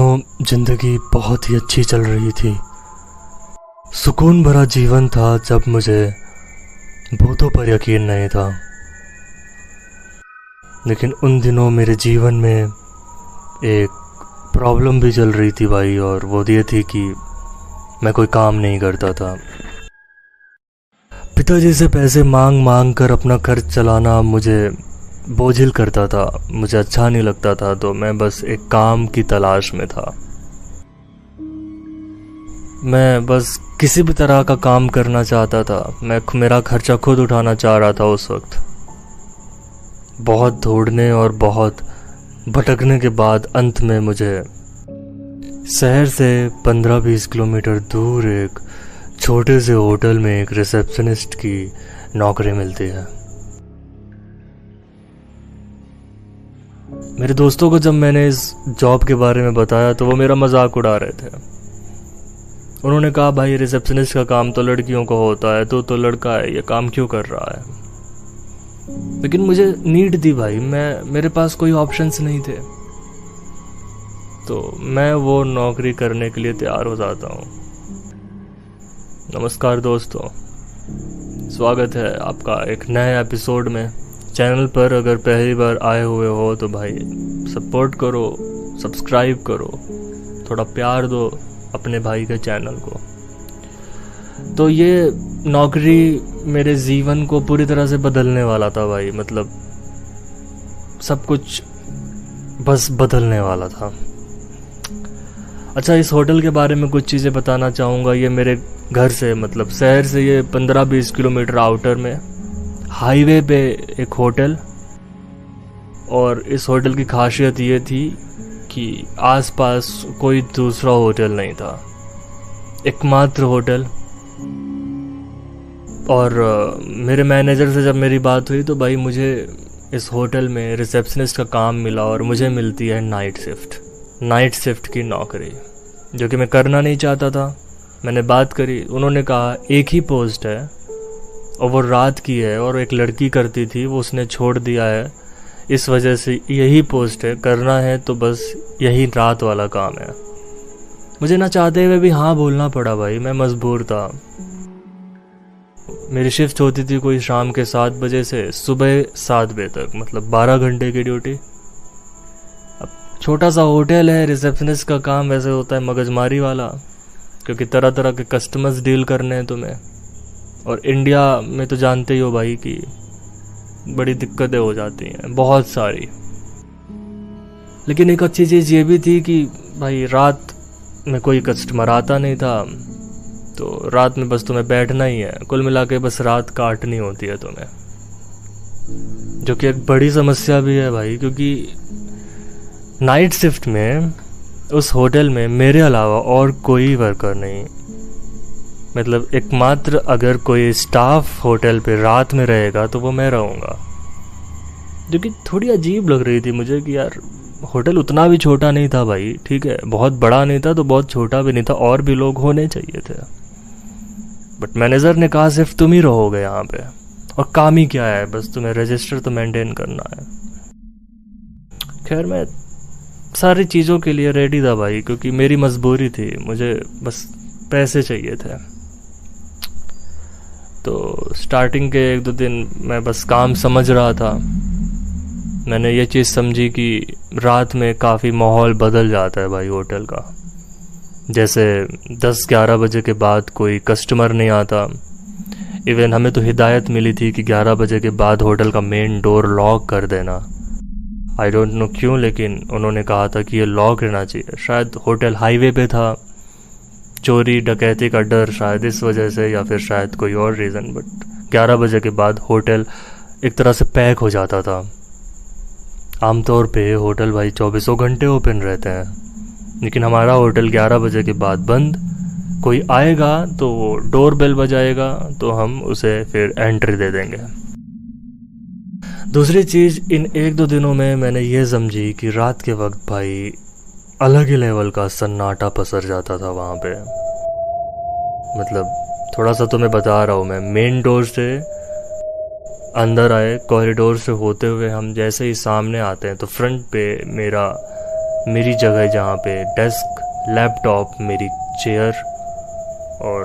दिनों जिंदगी बहुत ही अच्छी चल रही थी। सुकून भरा जीवन था जब मुझे भूतों पर यकीन नहीं था। लेकिन उन दिनों मेरे जीवन में एक प्रॉब्लम भी चल रही थी भाई, और वो ये थी कि मैं कोई काम नहीं करता था। पिताजी से पैसे मांग मांग कर अपना खर्च चलाना मुझे बोझिल करता था, मुझे अच्छा नहीं लगता था। तो मैं बस एक काम की तलाश में था। मैं बस किसी भी तरह का काम करना चाहता था। मैं मेरा खर्चा खुद उठाना चाह रहा था उस वक्त। बहुत ढूंढने और बहुत भटकने के बाद अंत में मुझे शहर से 15-20 किलोमीटर दूर एक छोटे से होटल में एक रिसेप्शनिस्ट की नौकरी मिलती है। मेरे दोस्तों को जब मैंने इस जॉब के बारे में बताया तो वो मेरा मजाक उड़ा रहे थे। उन्होंने कहा, भाई रिसेप्शनिस्ट का काम तो लड़कियों को होता है, तो लड़का है, ये काम क्यों कर रहा है। लेकिन मुझे नीड थी भाई, मेरे पास कोई ऑप्शंस नहीं थे, तो मैं वो नौकरी करने के लिए तैयार हो जाता हूँ। नमस्कार दोस्तों, स्वागत है आपका एक नए एपिसोड में। चैनल पर अगर पहली बार आए हुए हो तो भाई सपोर्ट करो, सब्सक्राइब करो, थोड़ा प्यार दो अपने भाई के चैनल को। तो ये नौकरी मेरे जीवन को पूरी तरह से बदलने वाला था भाई। मतलब सब कुछ बस बदलने वाला था। अच्छा, इस होटल के बारे में कुछ चीज़ें बताना चाहूँगा। ये मेरे घर से, मतलब शहर से, ये 15-20 किलोमीटर आउटर में हाईवे पे एक होटल। और इस होटल की खासियत ये थी कि आसपास कोई दूसरा होटल नहीं था, एकमात्र होटल। और मेरे मैनेजर से जब मेरी बात हुई तो भाई मुझे इस होटल में रिसेप्शनिस्ट का काम मिला और मुझे मिलती है नाइट शिफ्ट की नौकरी, जो कि मैं करना नहीं चाहता था। मैंने बात करी, उन्होंने कहा एक ही पोस्ट है और वो रात की है, और एक लड़की करती थी, वो उसने छोड़ दिया है, इस वजह से यही पोस्ट है, करना है तो बस यही रात वाला काम है। मुझे ना चाहते हुए भी हाँ बोलना पड़ा भाई, मैं मजबूर था। मेरी शिफ्ट होती थी कोई शाम के 7 बजे से सुबह 7 बजे तक, मतलब 12 घंटे की ड्यूटी। अब छोटा सा होटल है, रिसेप्शनिस्ट का काम वैसे होता है मगजमारी वाला, क्योंकि तरह तरह के कस्टमर्स डील करने हैं तुम्हें। और इंडिया में तो जानते ही हो भाई कि बड़ी दिक्कतें हो जाती हैं, बहुत सारी। लेकिन एक अच्छी चीज़ ये भी थी कि भाई रात में कोई कस्टमर आता नहीं था, तो रात में बस तुम्हें बैठना ही है। कुल मिला के बस रात काटनी होती है तुम्हें, जो कि एक बड़ी समस्या भी है भाई, क्योंकि नाइट शिफ्ट में उस होटल में मेरे अलावा और कोई वर्कर नहीं। मतलब एकमात्र अगर कोई स्टाफ होटल पे रात में रहेगा तो वो मैं रहूँगा, जो कि थोड़ी अजीब लग रही थी मुझे कि यार होटल उतना भी छोटा नहीं था भाई, ठीक है, बहुत बड़ा नहीं था तो बहुत छोटा भी नहीं था, और भी लोग होने चाहिए थे। बट मैनेजर ने कहा सिर्फ तुम ही रहोगे यहाँ पे, और काम ही क्या है, बस तुम्हें रजिस्टर तो मेंटेन करना है। खैर मैं सारी चीज़ों के लिए रेडी था भाई, क्योंकि मेरी मजबूरी थी, मुझे बस पैसे चाहिए थे। तो स्टार्टिंग के 1-2 दिन मैं बस काम समझ रहा था। मैंने ये चीज़ समझी कि रात में काफ़ी माहौल बदल जाता है भाई होटल का। जैसे 10-11 बजे के बाद कोई कस्टमर नहीं आता। इवन हमें तो हिदायत मिली थी कि 11 बजे के बाद होटल का मेन डोर लॉक कर देना। आई डोंट नो क्यों, लेकिन उन्होंने कहा था कि ये लॉक रहना चाहिए। शायद होटल हाईवे पे था, चोरी डकैती का डर शायद इस वजह से, या फिर शायद कोई और रीज़न। बट 11 बजे के बाद होटल एक तरह से पैक हो जाता था। आमतौर पे होटल भाई 24 घंटे ओपन रहते हैं, लेकिन हमारा होटल 11 बजे के बाद बंद। कोई आएगा तो वो डोर बेल बजाएगा तो हम उसे फिर एंट्री दे देंगे। दूसरी चीज़, इन 1-2 दिनों में मैंने ये समझी कि रात के वक्त भाई अलग ही लेवल का सन्नाटा पसर जाता था वहाँ पे। मतलब थोड़ा सा तो मैं बता रहा हूँ, मैं मेन डोर से अंदर आए, कॉरिडोर से होते हुए हम जैसे ही सामने आते हैं तो फ्रंट पे मेरा मेरी जगह जहाँ पे डेस्क, लैपटॉप, मेरी चेयर और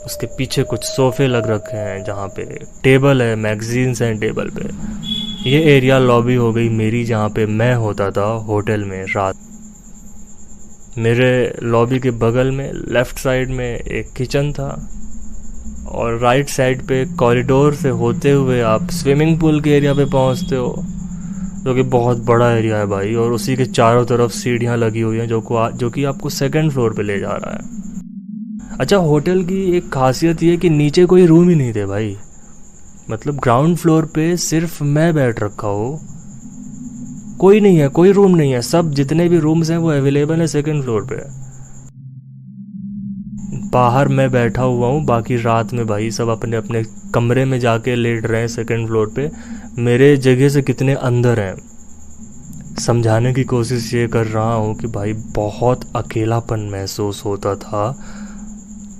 उसके पीछे कुछ सोफ़े लग रखे हैं जहाँ पे टेबल है, मैगजीन्स हैं टेबल पे। ये एरिया लॉबी हो गई मेरी, जहाँ पे मैं होता था होटल में रात। मेरे लॉबी के बगल में लेफ़्ट साइड में एक किचन था और राइट साइड पे कॉरिडोर से होते हुए आप स्विमिंग पूल के एरिया पे पहुँचते हो, जो कि बहुत बड़ा एरिया है भाई। और उसी के चारों तरफ सीढ़ियाँ लगी हुई हैं जो कि आपको सेकंड फ्लोर पे ले जा रहा है। अच्छा, होटल की एक खासियत ये कि नीचे कोई रूम ही नहीं थे भाई। मतलब ग्राउंड फ्लोर पे सिर्फ मैं बैठ रखा हूँ, कोई नहीं है, कोई रूम नहीं है। सब जितने भी रूम्स हैं वो अवेलेबल है सेकंड फ्लोर पे। बाहर मैं बैठा हुआ हूँ, बाकी रात में भाई सब अपने अपने कमरे में जाके लेट रहे हैं सेकंड फ्लोर पे। मेरे जगह से कितने अंदर हैं। समझाने की कोशिश ये कर रहा हूँ कि भाई बहुत अकेलापन महसूस होता था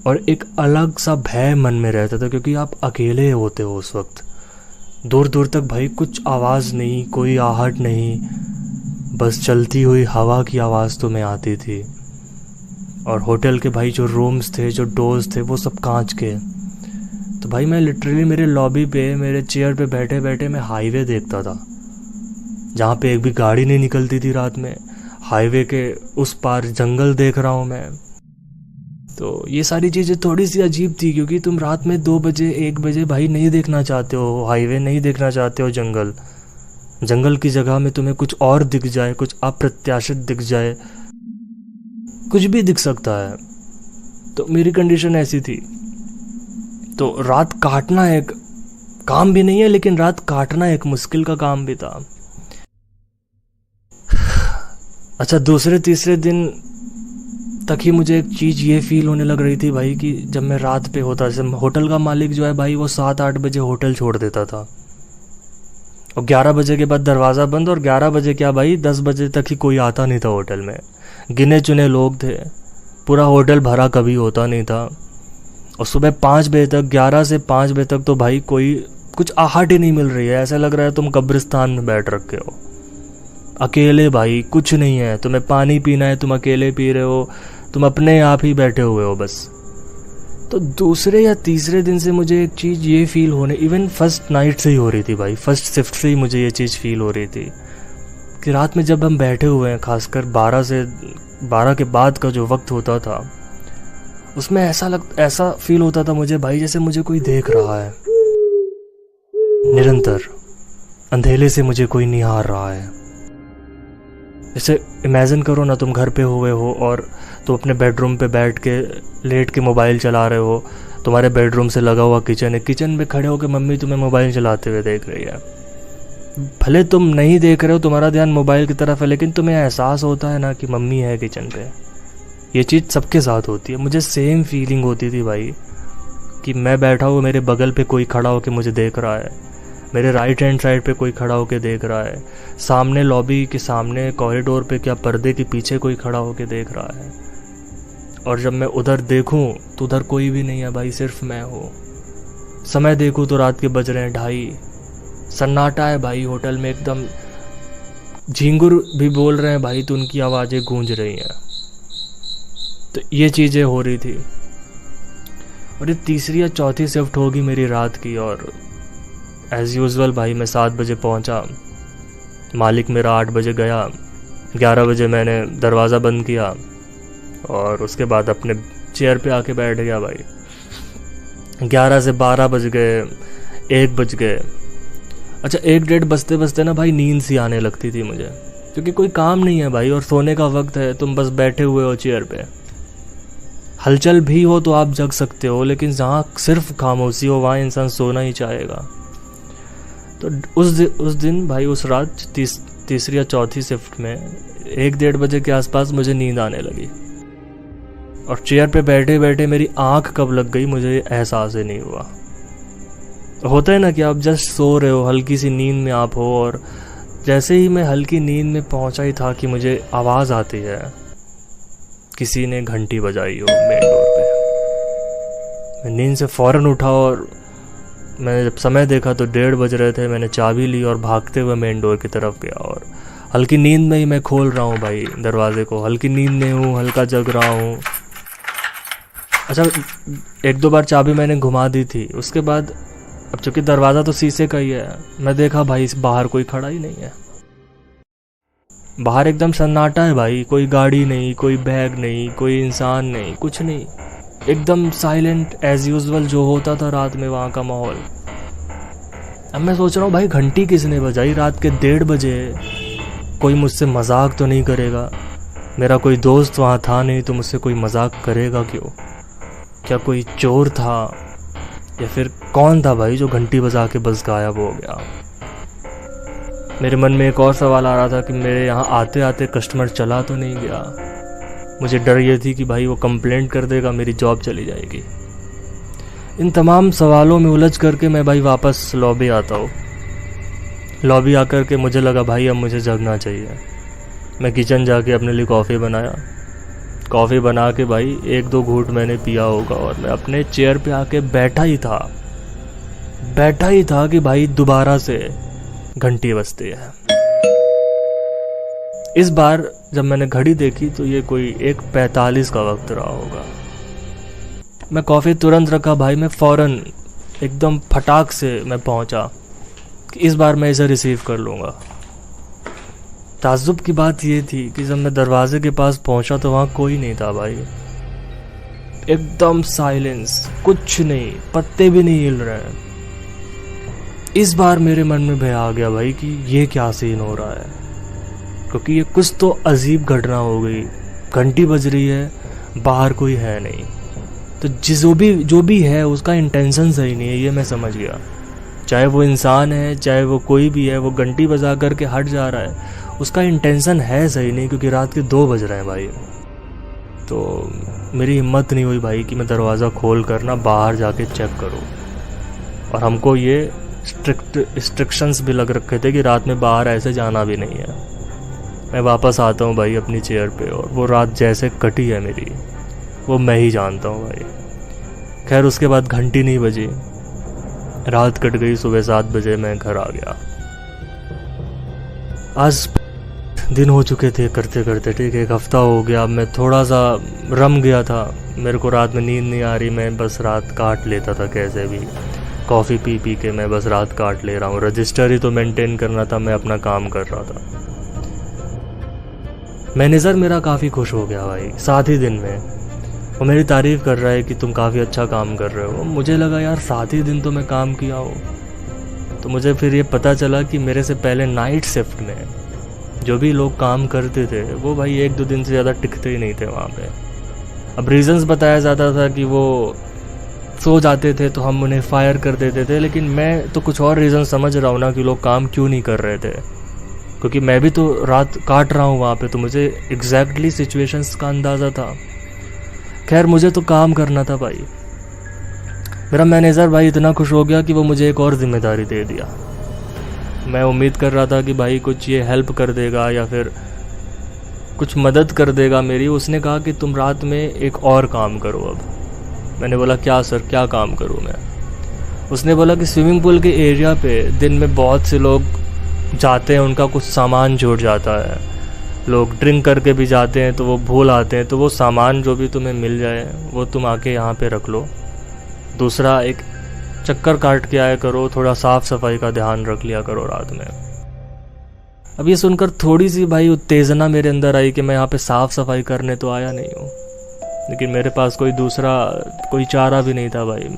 और एक अलग सा भय मन में रहता था, क्योंकि आप अकेले होते हो उस वक्त। दूर दूर तक भाई कुछ आवाज़ नहीं, कोई आहट नहीं, बस चलती हुई हवा की आवाज़ तुम्हें आती थी। और होटल के भाई जो रूम्स थे, जो डोर्स थे, वो सब कांच के। तो भाई मैं लिटरली मेरे लॉबी पे मेरे चेयर पे बैठे बैठे मैं हाईवे देखता था, जहाँ पे एक भी गाड़ी नहीं निकलती थी रात में। हाईवे के उस पार जंगल देख रहा हूँ मैं। तो ये सारी चीज़ें थोड़ी सी अजीब थी, क्योंकि तुम रात में 2 बजे 1 बजे भाई नहीं देखना चाहते हो हाईवे, नहीं देखना चाहते हो जंगल। जंगल की जगह में तुम्हें कुछ और दिख जाए, कुछ अप्रत्याशित दिख जाए, कुछ भी दिख सकता है। तो मेरी कंडीशन ऐसी थी। तो रात काटना एक काम भी नहीं है, लेकिन रात काटना एक मुश्किल का काम भी था। अच्छा, दूसरे तीसरे दिन तक ही मुझे एक चीज़ ये फील होने लग रही थी भाई कि जब मैं रात पे होता, जैसे होटल का मालिक जो है भाई वो 7-8 बजे होटल छोड़ देता था और 11 बजे के बाद दरवाज़ा बंद। और 11 बजे क्या भाई 10 बजे तक ही कोई आता नहीं था होटल में। गिने चुने लोग थे, पूरा होटल भरा कभी होता नहीं था। और सुबह 5 बजे तक, 11 से 5 बजे तक तो भाई कोई कुछ आहट ही नहीं मिल रही है। ऐसा लग रहा है तुम कब्रिस्तान में बैठ रखे हो, अकेले भाई, कुछ नहीं है। तुम्हें पानी पीना है, तुम अकेले पी रहे हो, तुम अपने आप ही बैठे हुए हो बस। तो दूसरे या तीसरे दिन से मुझे एक चीज़ ये फील होने, इवन फर्स्ट नाइट से ही हो रही थी भाई, फर्स्ट शिफ्ट से ही मुझे ये चीज़ फील हो रही थी कि रात में जब हम बैठे हुए हैं, खासकर 12 के बाद का जो वक्त होता था, उसमें ऐसा फील होता था मुझे भाई जैसे मुझे कोई देख रहा है निरंतर, अंधेले से मुझे कोई निहार रहा है। जैसे इमेजिन करो ना, तुम घर पे हुए हो और तुम अपने बेडरूम पे बैठ के लेट के मोबाइल चला रहे हो। तुम्हारे बेडरूम से लगा हुआ किचन है, किचन में खड़े होकर मम्मी तुम्हें मोबाइल चलाते हुए देख रही है। भले तुम नहीं देख रहे हो, तुम्हारा ध्यान मोबाइल की तरफ है, लेकिन तुम्हें एहसास होता है ना कि मम्मी है किचन पे। ये चीज़ सबके साथ होती है। मुझे सेम फीलिंग होती थी भाई कि मैं बैठा हूँ, मेरे बगल पे कोई खड़ा होकर मुझे देख रहा है, मेरे राइट हैंड साइड पे कोई खड़ा होकर देख रहा है, सामने लॉबी के सामने कॉरिडोर पे क्या पर्दे के पीछे कोई खड़ा होकर देख रहा है। और जब मैं उधर देखूं तो उधर कोई भी नहीं है भाई, सिर्फ मैं हूँ। समय देखूं तो रात के बज रहे हैं 2:30। सन्नाटा है भाई होटल में, एकदम झींगुर भी बोल रहे हैं भाई तो उनकी आवाज़ें गूंज रही हैं। तो ये चीज़ें हो रही थी। और ये तीसरी या चौथी शिफ्ट होगी मेरी रात की। और एज़ यूजुअल भाई मैं 7 बजे पहुंचा, मालिक मेरा 8 बजे गया, 11 बजे मैंने दरवाज़ा बंद किया और उसके बाद अपने चेयर पे आके बैठ गया भाई। 11 से 12 बज गए, 1 बज गए। अच्छा, 1-1:30 बजते बजते ना भाई नींद सी आने लगती थी मुझे, क्योंकि कोई काम नहीं है भाई और सोने का वक्त है, तुम बस बैठे हुए हो चेयर पे। हलचल भी हो तो आप जग सकते हो, लेकिन जहाँ सिर्फ खामोशी हो वहाँ इंसान सोना ही चाहेगा। तो उस दिन भाई, उस रात तीसरी या चौथी शिफ्ट में 1-1:30 बजे के आसपास मुझे नींद आने लगी। और चेयर पे बैठे बैठे मेरी आंख कब लग गई मुझे एहसास ही नहीं हुआ। होता है ना कि आप जस्ट सो रहे हो, हल्की सी नींद में आप हो, और जैसे ही मैं हल्की नींद में पहुंचा ही था कि मुझे आवाज़ आती है किसी ने घंटी बजाई हो मेन डोर पे। मैं नींद से फ़ौरन उठा और मैंने जब समय देखा तो 1:30 बज रहे थे। मैंने चाबी ली और भागते हुए मेन डोर की तरफ गया और हल्की नींद में ही मैं खोल रहा हूँ भाई दरवाजे को, हल्की नींद में हूँ, हल्का जग रहा हूँ। अच्छा, 1-2 बार चाबी मैंने घुमा दी थी, उसके बाद अब चूंकि दरवाज़ा तो शीशे का ही है, मैं देखा भाई इस बाहर कोई खड़ा ही नहीं है। बाहर एकदम सन्नाटा है भाई, कोई गाड़ी नहीं, कोई बैग नहीं, कोई इंसान नहीं, कुछ नहीं, एकदम साइलेंट एज यूजुअल जो होता था रात में वहाँ का माहौल। अब मैं सोच रहा हूँ भाई घंटी किसने बजाई रात के 1:30 बजे, कोई मुझसे मजाक तो नहीं करेगा, मेरा कोई दोस्त वहाँ था नहीं तो मुझसे कोई मजाक करेगा क्यों? क्या कोई चोर था या फिर कौन था भाई जो घंटी बजा के बस गायब हो गया? मेरे मन में एक और सवाल आ रहा था कि मेरे यहाँ आते आते कस्टमर चला तो नहीं गया। मुझे डर ये थी कि भाई वो कंप्लेंट कर देगा, मेरी जॉब चली जाएगी। इन तमाम सवालों में उलझ करके मैं भाई वापस लॉबी आता हूँ। लॉबी आकर के मुझे लगा भाई अब मुझे जगना चाहिए। मैं किचन जाके अपने लिए कॉफ़ी बनाया। कॉफ़ी बना के भाई 1-2 घूंट मैंने पिया होगा और मैं अपने चेयर पे आके बैठा ही था कि भाई दोबारा से घंटी बजती है। इस बार जब मैंने घड़ी देखी तो ये कोई 1:45 का वक्त रहा होगा। मैं कॉफ़ी तुरंत रखा भाई, मैं फ़ौरन एकदम फटाक से मैं पहुंचा कि इस बार मैं इसे रिसीव कर लूँगा। ताज्जुब की बात ये थी कि जब मैं दरवाजे के पास पहुंचा तो वहाँ कोई नहीं था भाई, एकदम साइलेंस, कुछ नहीं, पत्ते भी नहीं हिल रहे हैं। इस बार मेरे मन में भय आ गया भाई कि ये क्या सीन हो रहा है, क्योंकि ये कुछ तो अजीब घटना हो गई। घंटी बज रही है, बाहर कोई है नहीं, तो जो भी है उसका इंटेंशन सही नहीं है, ये मैं समझ गया। चाहे वो इंसान है, चाहे वो कोई भी है, वो घंटी बजा करके हट जा रहा है, उसका इंटेंशन है सही नहीं, क्योंकि रात के 2 बज रहे हैं भाई। तो मेरी हिम्मत नहीं हुई भाई कि मैं दरवाज़ा खोल कर ना बाहर जाके चेक करूं। और हमको ये रिस्ट्रिक्शंस भी लग रखे थे कि रात में बाहर ऐसे जाना भी नहीं है। मैं वापस आता हूँ भाई अपनी चेयर पे, और वो रात जैसे कटी है मेरी वो मैं ही जानता हूँ भाई। खैर उसके बाद घंटी नहीं बजी, रात कट गई। सुबह 7 बजे मैं घर आ गया। आज दिन हो चुके थे करते करते, ठीक है, 1 हफ्ता हो गया। अब मैं थोड़ा सा रम गया था, मेरे को रात में नींद नहीं आ रही, मैं बस रात काट लेता था कैसे भी, कॉफ़ी पी के मैं बस रात काट ले रहा हूँ। रजिस्टर ही तो मेंटेन करना था, मैं अपना काम कर रहा था। मैनेजर मेरा काफ़ी खुश हो गया भाई 7 ही दिन में, वो मेरी तारीफ़ कर रहा है कि तुम काफ़ी अच्छा काम कर रहे हो। मुझे लगा यार 7 ही दिन तो मैं काम किया हूँ। तो मुझे फिर ये पता चला कि मेरे से पहले नाइट शिफ्ट में जो भी लोग काम करते थे वो भाई 1-2 दिन से ज़्यादा टिकते ही नहीं थे वहाँ पे। अब रीज़न्स बताया जाता था कि वो सो जाते थे तो हम उन्हें फायर कर देते थे, लेकिन मैं तो कुछ और रीज़न समझ रहा हूँ ना कि लोग काम क्यों नहीं कर रहे थे, क्योंकि मैं भी तो रात काट रहा हूँ वहाँ पे, तो मुझे एग्जैक्टली सिचुएशंस का अंदाज़ा था। खैर मुझे तो काम करना था भाई। मेरा मैनेजर भाई इतना खुश हो गया कि वो मुझे एक और जिम्मेदारी दे दिया। मैं उम्मीद कर रहा था कि भाई कुछ ये हेल्प कर देगा या फिर कुछ मदद कर देगा मेरी। उसने कहा कि तुम रात में एक और काम करो। अब मैंने बोला क्या सर, क्या काम करूँ मैं? उसने बोला कि स्विमिंग पूल के एरिया पे दिन में बहुत से लोग जाते हैं, उनका कुछ सामान छूट जाता है, लोग ड्रिंक करके भी जाते हैं तो वो भूल आते हैं, तो वो सामान जो भी तुम्हें मिल जाए वो तुम आके यहाँ पे रख लो। दूसरा, एक चक्कर काट के आया करो, थोड़ा साफ़ सफाई का ध्यान रख लिया करो रात में। अब ये सुनकर थोड़ी सी भाई उत्तेजना मेरे अंदर आई कि मैं यहाँ पे साफ़ सफाई करने तो आया नहीं हूँ, लेकिन मेरे पास कोई चारा भी नहीं था भाई।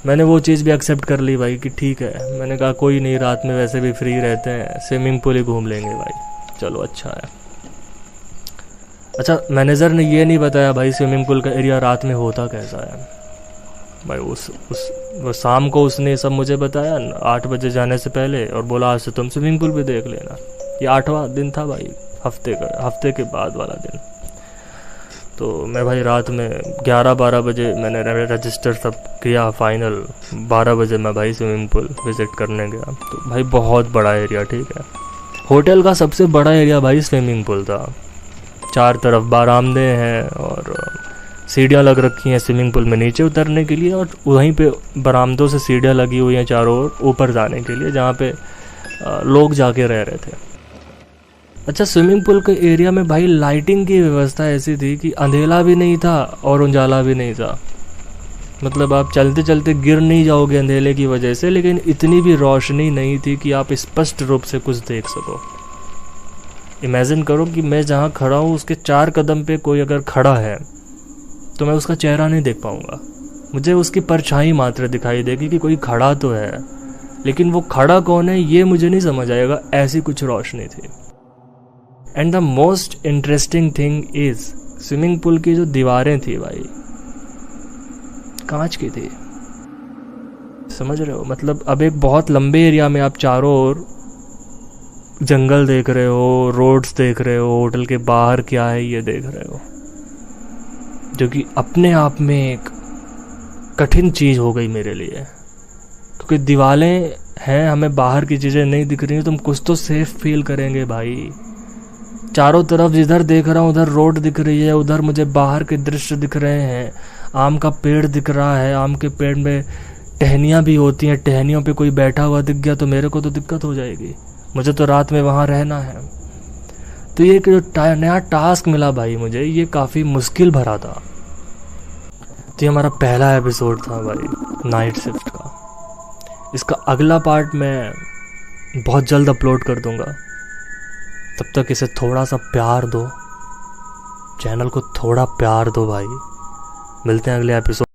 मैंने वो चीज़ भी एक्सेप्ट कर ली भाई कि ठीक है। मैंने कहा कोई नहीं, रात में वैसे भी फ्री रहते हैं, स्विमिंग पूल ही घूम लेंगे भाई, चलो अच्छा है। अच्छा, मैनेजर ने ये नहीं बताया भाई स्विमिंग पूल का एरिया रात में होता कैसा है भाई। वो शाम को उसने सब मुझे बताया 8 बजे जाने से पहले, और बोला आज से तुम स्विमिंग पूल भी देख लेना। ये 8वां दिन था भाई, हफ्ते के बाद वाला दिन। तो मैं भाई रात में 11-12 बजे मैंने रजिस्टर सब किया फाइनल। 12 बजे मैं भाई स्विमिंग पूल विज़िट करने गया। तो भाई बहुत बड़ा एरिया, ठीक है, होटल का सबसे बड़ा एरिया भाई स्विमिंग पूल था। 4 तरफ बरामदे हैं और सीढ़ियाँ लग रखी हैं स्विमिंग पूल में नीचे उतरने के लिए, और वहीं पे बरामदों से सीढ़ियाँ लगी हुई हैं चारों ओर ऊपर जाने के लिए, जहाँ पे लोग जाके रह रहे थे। अच्छा, स्विमिंग पूल के एरिया में भाई लाइटिंग की व्यवस्था ऐसी थी कि अंधेला भी नहीं था और उजाला भी नहीं था। मतलब आप चलते चलते गिर नहीं जाओगे अंधेले की वजह से, लेकिन इतनी भी रोशनी नहीं थी कि आप स्पष्ट रूप से कुछ देख सको। इमेजिन करो कि मैं जहाँ खड़ा हूँ उसके 4 कदम पे कोई अगर खड़ा है तो मैं उसका चेहरा नहीं देख पाऊँगा, मुझे उसकी परछाई मात्र दिखाई देगी कि कोई खड़ा तो है, लेकिन वो खड़ा कौन है ये मुझे नहीं समझ आएगा, ऐसी कुछ रोशनी थी। And the most interesting thing is swimming pool की जो दीवारें थी भाई कांच की थी। समझ रहे हो? मतलब अब एक बहुत लंबे एरिया में आप चारों ओर जंगल देख रहे हो, रोड्स देख रहे हो, होटल के बाहर क्या है ये देख रहे हो, जो कि अपने आप में एक कठिन चीज हो गई मेरे लिए, क्योंकि दीवारें हैं, हमें बाहर की चीजें नहीं दिख रही, तुम कुछ तो सेफ फील करेंगे भाई। चारों तरफ जिधर देख रहा हूँ उधर रोड दिख रही है, उधर मुझे बाहर के दृश्य दिख रहे हैं, आम का पेड़ दिख रहा है, आम के पेड़ में टहनियाँ भी होती हैं, टहनियों पे कोई बैठा हुआ दिख गया तो मेरे को तो दिक्कत हो जाएगी, मुझे तो रात में वहाँ रहना है। तो ये जो नया टास्क मिला भाई मुझे, ये काफ़ी मुश्किल भरा था। तो ये हमारा पहला एपिसोड था भाई नाइट शिफ्ट का। इसका अगला पार्ट मैं बहुत जल्द अपलोड कर दूंगा, तब तक इसे थोड़ा सा प्यार दो, चैनल को थोड़ा प्यार दो भाई। मिलते हैं अगले एपिसोड।